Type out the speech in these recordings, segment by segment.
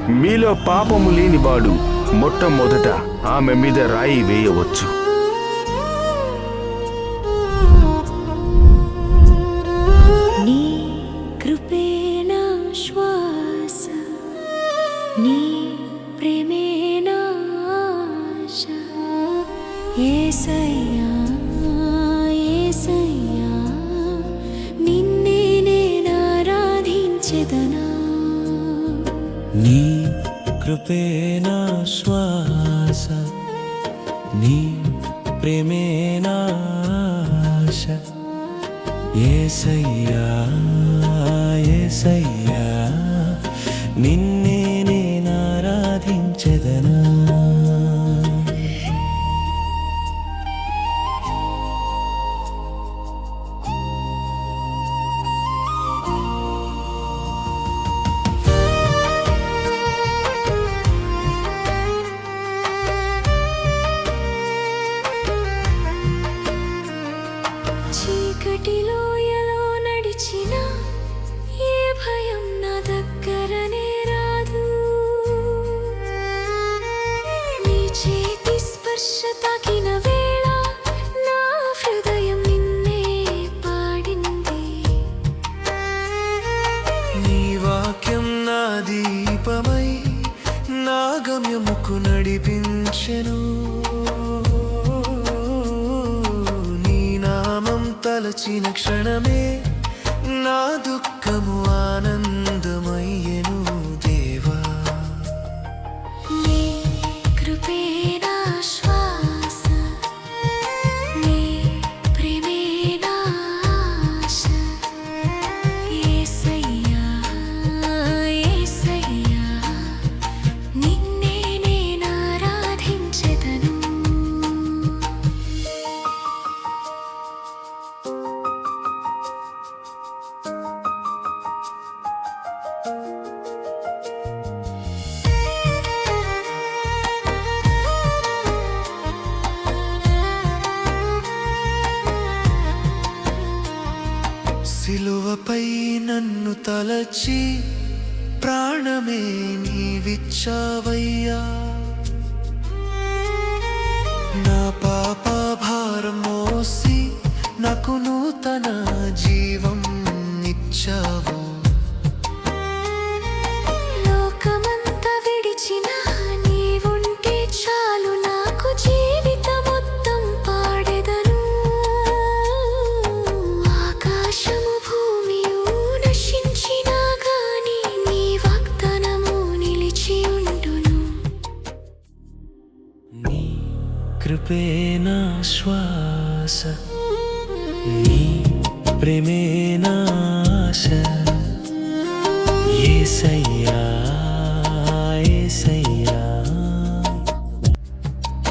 మీలో పాపము లేనివాడు మొట్టమొదట ఆమె మీద రాయి వేయవచ్చు. నీ కృపే నా శ్వాస, నీ ప్రేమే నా ఆశ. యేసయ్యా యేసయ్యా, నిన్నే నేను ఆరాధించెదనా. నీ కృపే నా శ్వాస, నీ ప్రేమే నా ఆశ. యేసయ్యా యేసయ్యా, నిన్నే నేను ఆరాధించెదనా. చీకటిలో ఎలా నడిచినా ఏ భయం నా దగ్గరనే రాదు. నీ చేతి స్పర్శ తాకిన వేళ నా హృదయం నిన్నే పాడింది. నీ వాక్యం నా దీపమై నా గమ్యముకు నడిపించెను. తలచిన క్షణమే నా దుఃఖము ఆనందమయ్యెను దేవా. నీ కృపే నా శ్వాస, నీ ప్రేమే నా ఆశ. యేసయ్యా యేసయ్యా, నిన్నే నేను ఆరాధించెదను. సిలువపై నన్ను తలచి ప్రాణమే నీవిచ్చావయ్యా. నా పాప భారం మోసి నాకు నూతన జీవం ఇచ్చావు. లోకమంతా విడిచినా నీవుంటే చాలు, నాకు జీవితం మొత్తం పాడెదను. ఆకాశము భూమియు నశించినా గాని నీ వాగ్దానము నిలిచి ఉండును. నీ కృపే నా శ్వాస, నీ ప్రేమే నా ఆశ. యేసయ్యా యేసయ్యా.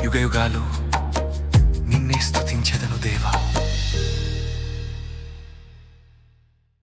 యుగయుగాలు